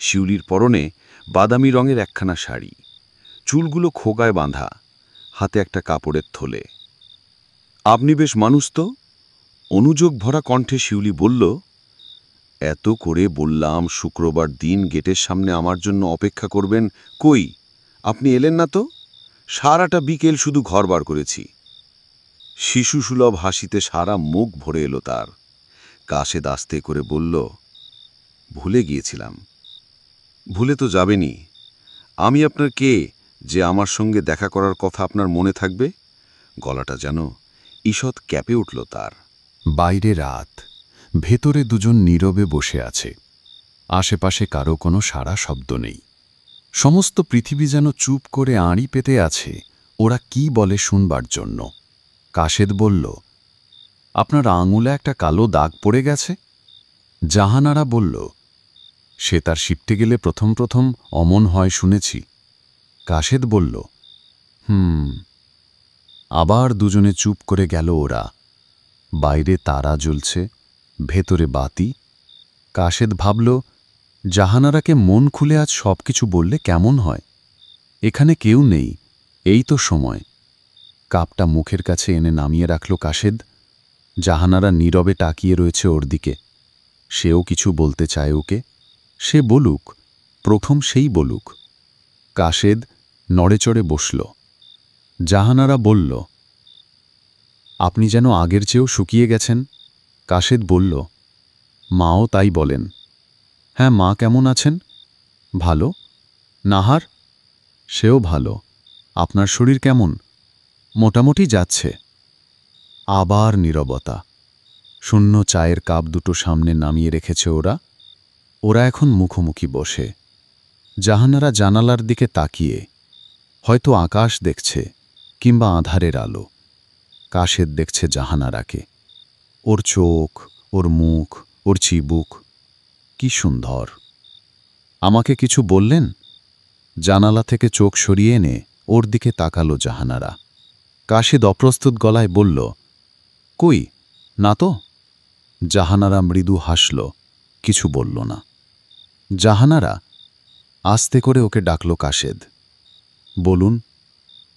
শিউলির পরনে বাদামি রঙের একখানা শাড়ি, চুলগুলো খোগায় বাঁধা, হাতে একটা কাপড়ের থলে। আপনি বেশ মানুষ তো? অনুযোগ ভরা কণ্ঠে শিউলি বলল, এত করে বললাম শুক্রবার দিন গেটের সামনে আমার জন্য অপেক্ষা করবেন, কই আপনি এলেন না তো? সারাটা বিকেল শুধু ঘর বার করেছি। শিশুসুলভ হাসিতে সারা মুখ ভরে এলো তার। কাসেদ আস্তে করে বলল, ভুলে গিয়েছিলাম। ভুলে তো যাবেনি। আমি আপনার কে যে আমার সঙ্গে দেখা করার কথা আপনার মনে থাকবে? গলাটা যেন ঈষৎ ক্যাপে উঠল তার। বাইরে রাত, ভেতরে দুজন নীরবে বসে আছে। আশেপাশে কারো কোনো সাড়া শব্দ নেই। সমস্ত পৃথিবী যেন চুপ করে আড়ি পেতে আছে ওরা কি বলে শুনবার জন্য। কাশেদ বলল, আপনার আঙুলে একটা কালো দাগ পড়ে গেছে। জাহানারা বলল, সে তার শিপটে গেলে প্রথম প্রথম অমন হয় শুনেছি। কাশেদ বলল, আবার দুজনে চুপ করে গেল ওরা। বাইরে তারা জ্বলছে, ভেতরে বাতি। কাশেদ ভাবল, জাহানারাকে মন খুলে আজ সবকিছু বললে কেমন হয়। এখানে কেউ নেই, এই তো সময়। কাপটা মুখের কাছে এনে নামিয়ে রাখল কাশেদ। জাহানারা নীরবে তাকিয়ে রয়েছে ওর দিকে। সেও কিছু বলতে চায় ওকে। সে বলুক, প্রথম সেই বলুক। কাশেদ নড়েচড়ে বসল। জাহানারা বলল, আপনি যেন আগের চেয়েও শুকিয়ে গেছেন। কাশেদ বলল, মাও তাই বলেন। হ্যাঁ, মা কেমন আছেন? ভালো। নাহার? সেও ভালো। আপনার শরীর কেমন? মোটামুটি যাচ্ছে। আবার নীরবতা। শূন্য চায়ের কাপ দুটো সামনে নামিয়ে রেখেছে ওরা। ওরা এখন মুখোমুখি বসে। জাহানারা জানালার দিকে তাকিয়ে হয়তো আকাশ দেখছে কিংবা আঁধারের আলো। কাশেদ দেখছে জাহানারাকে। ওর চোখ, ওর মুখ, ওর চিবুক কি সুন্দর। আমাকে কিছু বললেন? জানালা থেকে চোখ সরিয়ে এনে ওর দিকে তাকালো জাহানারা। কাশেদ অপ্রস্তুত গলায় বলল, কই, না তো। জাহানারা মৃদু হাসল, কিছু বলল না। জাহানারা আস্তে করে ওকে ডাকল কাশেদ। বলুন।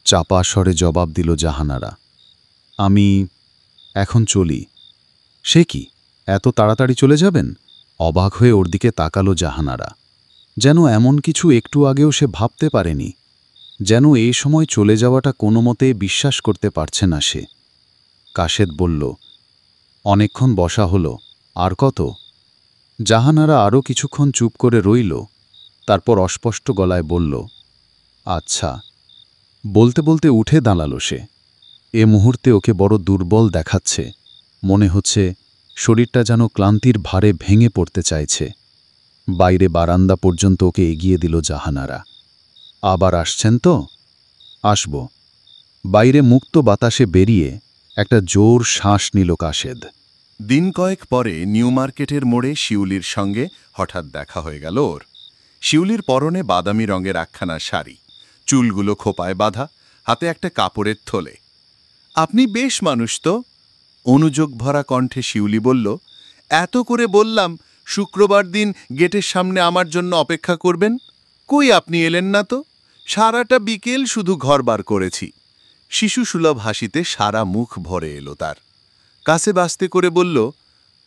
চাপা স্বরে জবাব দিল জাহানারা। আমি এখন চলি। সে কি, এত তাড়াতাড়ি চলে যাবেন? অবাক হয়ে ওর দিকে তাকালো জাহানারা। যেন এমন কিছু একটু আগেও সে ভাবতে পারেনি। যেন এই সময় চলে যাওয়াটা কোনো মতে বিশ্বাস করতে পারছে না সে। কাশেদ বলল, অনেকক্ষণ বসা হলো, আর কত? জাহানারা আরও কিছুক্ষণ চুপ করে রইল। তারপর অস্পষ্ট গলায় বলল, আচ্ছা। বলতে বলতে উঠে দাঁড়াল সে। এ মুহূর্তে ওকে বড় দুর্বল দেখাচ্ছে। মনে হচ্ছে শরীরটা যেন ক্লান্তির ভারে ভেঙে পড়তে চাইছে। বাইরে বারান্দা পর্যন্ত ওকে এগিয়ে দিল জাহানারা। আবার আসছেন তো? আসব। বাইরে মুক্ত বাতাসে বেরিয়ে একটা জোর শ্বাস নিল কাশেদ। দিন কয়েক পরে নিউ মার্কেটের মোড়ে শিউলির সঙ্গে হঠাৎ দেখা হয়ে গেল ওর। শিউলির পরনে বাদামি রঙের একখানা শাড়ি, চুলগুলো খোপায় বাঁধা, হাতে একটা কাপড়ের থলে। আপনি বেশ মানুষ তো, অনুযোগ ভরা কণ্ঠে শিউলি বলল। এত করে বললাম শুক্রবার দিন গেটের সামনে আমার জন্য অপেক্ষা করবেন, কই আপনি এলেন না তো। সারাটা বিকেল শুধু ঘর বার করেছি। শিশুসুলভ হাসিতে সারা মুখ ভরে এলো তার। কাছে বাস্তে করে বলল,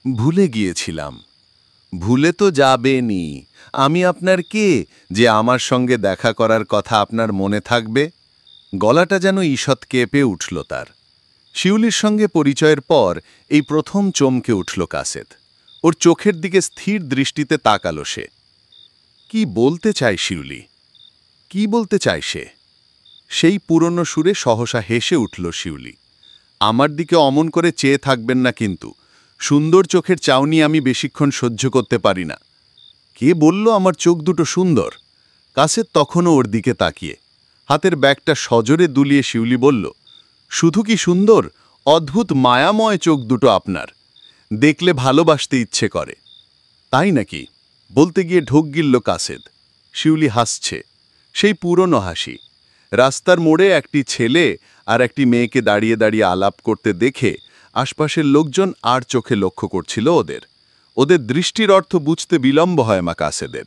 ভুলে গিয়েছিলাম। ভুলে তো যাবেনি, আমি আপনার কে যে আমার সঙ্গে দেখা করার কথা আপনার মনে থাকবে? গলাটা যেন ঈষৎ কেঁপে উঠল তার। শিউলির সঙ্গে পরিচয়ের পর এই প্রথম চমকে উঠল কাশেদ। ওর চোখের দিকে স্থির দৃষ্টিতে তাকালো সে। কি বলতে চায় শিউলি? কি বলতে চায় সে? সেই পুরনো সুরে সহসা হেসে উঠল শিউলি। আমার দিকে অমন করে চেয়ে থাকবেন না কিন্তু, সুন্দর চোখের চাউনি আমি বেশিক্ষণ সহ্য করতে পারি না। কে বলল আমার চোখ দুটো সুন্দর? কাশেদ তখনও ওর দিকে তাকিয়ে হাতের ব্যাগটা সজোরে দুলিয়ে শিউলি বলল, শুধু কি সুন্দর, অদ্ভুত মায়াময় চোখ দুটো আপনার, দেখলে ভালোবাসতে ইচ্ছে করে। তাই নাকি? বলতে গিয়ে ঢোক গিলল কাশেদ। শিউলি হাসছে, সেই পুরনো হাসি। রাস্তার মোড়ে একটি ছেলে আর একটি মেয়েকে দাঁড়িয়ে দাঁড়িয়ে আলাপ করতে দেখে আশপাশের লোকজন আর চোখে লক্ষ্য করছিল ওদের। ওদের দৃষ্টির অর্থ বুঝতে বিলম্ব হয় মা কাশেদের।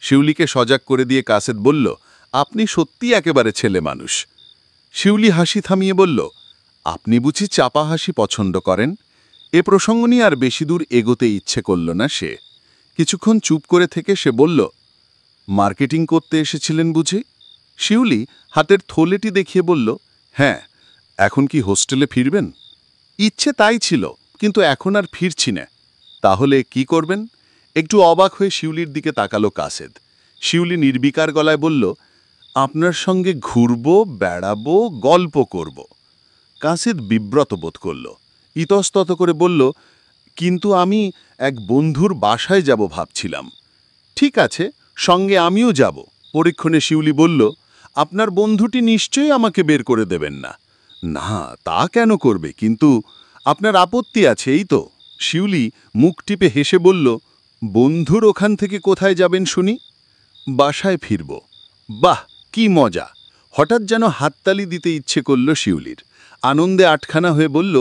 শিউলিকে সজাগ করে দিয়ে কাশেদ বলল, আপনি সত্যি একেবারে ছেলে মানুষ। শিউলি হাসি থামিয়ে বলল, আপনি বুঝি চাপা হাসি পছন্দ করেন? এ প্রসঙ্গ নিয়ে আর বেশি দূর এগোতে ইচ্ছে করল না সে। কিছুক্ষণ চুপ করে থেকে সে বলল, মার্কেটিং করতে এসেছিলেন বুঝি? শিউলি হাতের থলেটি দেখিয়ে বলল, হ্যাঁ। এখন কি হোস্টেলে ফিরবেন? ইচ্ছে তাই ছিল, কিন্তু এখন আর ফিরছি না। তাহলে কি করবেন? একটু অবাক হয়ে শিউলির দিকে তাকালো কাশেদ। শিউলি নির্বিকার গলায় বলল, আপনার সঙ্গে ঘুরবো, বেড়াবো, গল্প করব। কাসেদ বিব্রত বোধ করল, ইতস্তত করে বলল, কিন্তু আমি এক বন্ধুর বাসায় যাব ভাবছিলাম। ঠিক আছে, সঙ্গে আমিও যাব। পরীক্ষণে শিউলি বলল, আপনার বন্ধুটি নিশ্চয়ই আমাকে বের করে দেবেন না। না, তা কেন করবে, কিন্তু আপনার আপত্তি আছে, এই তো। শিউলি মুখ টিপে হেসে বলল, বন্ধুর ওখান থেকে কোথায় যাবেন শুনি? বাসায় ফিরব। বাহ, কি মজা! হঠাৎ যেন হাততালি দিতে ইচ্ছে করল শিউলির। আনন্দে আটখানা হয়ে বলল,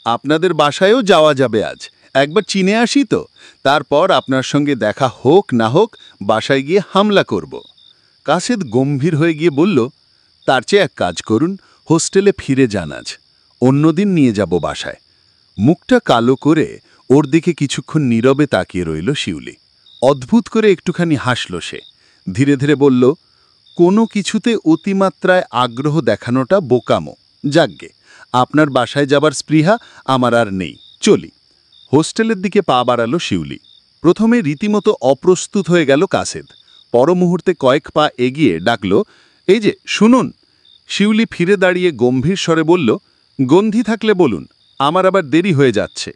আপনাদের বাসায়ও যাওয়া যাবে আজ। একবার চিনে আসি তো, তারপর আপনার সঙ্গে দেখা হোক না হোক বাসায় গিয়ে হামলা করব। কাসেদ গম্ভীর হয়ে গিয়ে বলল, তার চেয়ে এক কাজ করুন, হোস্টেলে ফিরে যান আজ। অন্যদিন নিয়ে যাব বাসায়। মুখটা কালো করে ওর দিকে কিছুক্ষণ নীরবে তাকিয়ে রইল শিউলি। অদ্ভুত করে একটুখানি হাসল সে। ধীরে ধীরে বলল, কোনো কিছুতে অতিমাত্রায় আগ্রহ দেখানোটা বোকামো। যাগ্গে, আপনার বাসায় যাবার স্পৃহা আমার আর নেই, চলি। হোস্টেলের দিকে পা বাড়ালো শিউলি। প্রথমে রীতিমতো অপ্রস্তুত হয়ে গেল কাসেদ। পর মুহূর্তে কয়েক পা এগিয়ে ডাকল, এই যে শুনুন। শিউলি ফিরে দাঁড়িয়ে গম্ভীর স্বরে বলল, গন্ধি থাকলে বলুন, আমার আবার দেরি হয়ে যাচ্ছে।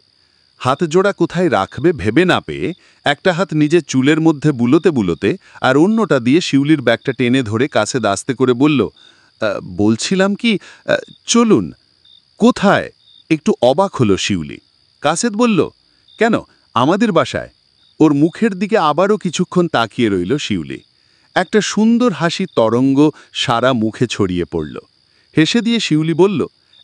হাত জোড়া কোথায় রাখবে ভেবে না পেয়ে একটা হাত নিজের চুলের মধ্যে বুলোতে বুলোতে আর অন্যটা দিয়ে শিউলির ব্যাগটা টেনে ধরে কাসেদ আস্তে করে বলল, বলছিলাম কি, চলুন। কোথায়? একটু অবাক হলো শিউলি। কাসেদ বলল, কেন, আমাদের বাসায়। ওর মুখের দিকে আবারও কিছুক্ষণ তাকিয়ে রইল শিউলি। একটা সুন্দর হাসি তরঙ্গ সারা মুখে ছড়িয়ে পড়ল। হেসে দিয়ে শিউলি বলল,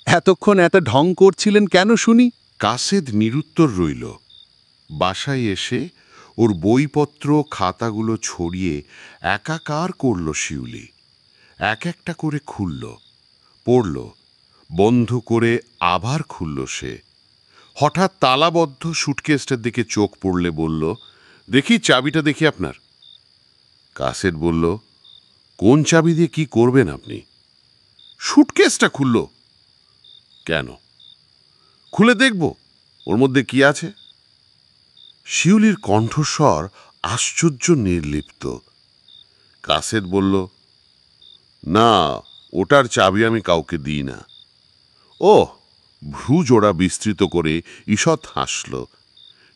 এতক্ষণ এত ঢং করছিলেন কেন শুনি? কাসেদ নিরুত্তর রইল। বাসায় এসে ওর বইপত্র খাতাগুলো ছড়িয়ে একাকার করল শিউলি। এক একটা করে খুলল, পড়ল, বন্ধ করে আবার খুলল সে। হঠাৎ তালাবদ্ধ সুটকেসটার দিকে চোখ পড়লে বলল, দেখি চাবিটা দেখি আপনার। কাসেদ বলল, কোন চাবি দিয়ে কি করবেন আপনি? সুটকেসটা খুলল। কেন? খুলে দেখব ওর মধ্যে কি আছে। শিউলির কণ্ঠস্বর আশ্চর্য নির্লিপ্ত। কাসেদ বলল, না, ওটার চাবি আমি কাউকে দিই না। ও, ভ্রু জোড়া বিস্তৃত করে ঈষৎ হাসল।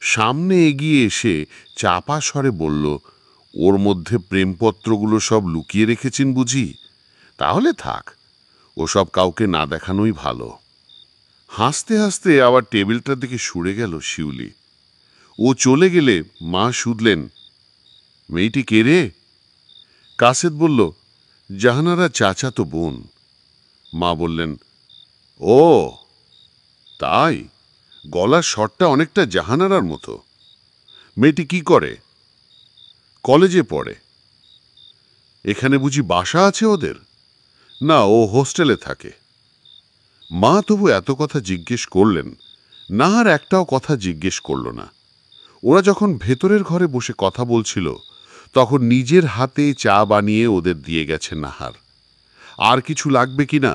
সামনে এগিয়ে এসে চাপা স্বরে বলল, ওর মধ্যে প্রেমপত্রগুলো সব লুকিয়ে রেখেছেন বুঝি? তাহলে থাক, ওসব কাউকে না দেখানোই ভালো। হাসতে হাসতে আবার টেবিলটার দিকে সরে গেল শিউলি। ও চলে গেলে মা শুধলেন, মেয়েটি কে রে? কাসেদ বলল, জাহানারা চাচাতো বোন। মা বললেন, ও তাই, গলার স্বরটা অনেকটা জাহানারার মতো। মেয়েটি কি করে? কলেজে পড়ে। এখানে বুঝি বাসা আছে ওদের? না, ও হোস্টেলে থাকে। মা তবু এত কথা জিজ্ঞেস করলেন, নাহার একটাও কথা জিজ্ঞেস করল না। ওরা যখন ভেতরের ঘরে বসে কথা বলছিল তখন নিজের হাতে চা বানিয়ে ওদের দিয়ে গেছে নাহার। আর কিছু লাগবে কিনা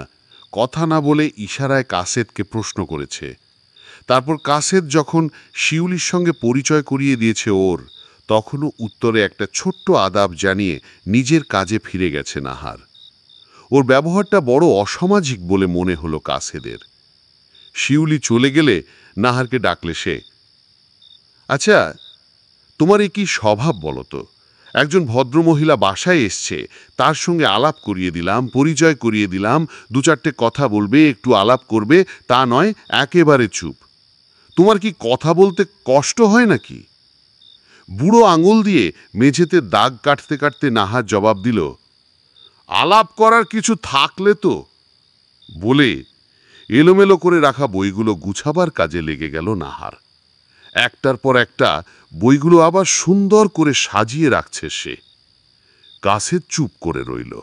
কথা না বলে ইশারায় কাসেদকে প্রশ্ন করেছে। তারপর কাসেদ যখন শিউলির সঙ্গে পরিচয় করিয়ে দিয়েছে ওর, তখনও উত্তরে একটা ছোট্ট আদাব জানিয়ে নিজের কাজে ফিরে গেছে নাহার। ওর ব্যবহারটা বড় অসামাজিক বলে মনে হলো কাসেদের। শিউলি চলে গেলে নাহারকে ডাকলে সে, আচ্ছা, তোমার এই কি স্বভাব বলো তো? একজন ভদ্রমহিলা বাসায় এসছে, তার সঙ্গে আলাপ করিয়ে দিলাম, পরিচয় করিয়ে দিলাম, দু চারটে কথা বলবে, একটু আলাপ করবে, তা নয়, একেবারে চুপ। তোমার কি কথা বলতে কষ্ট হয় নাকি? বুড়ো আঙুল দিয়ে মেঝেতে দাগ কাটতে কাটতে নাহার জবাব দিল, আলাপ করার কিছু থাকলে তো, বলে এলোমেলো করে রাখা বইগুলো গুছাবার কাজে লেগে গেল নাহার। একটার পর একটা বইগুলো আবার সুন্দর করে সাজিয়ে রাখছে সে। কাসেদ চুপ করে রইল,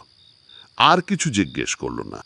আর কিছু জিজ্ঞেস করল না।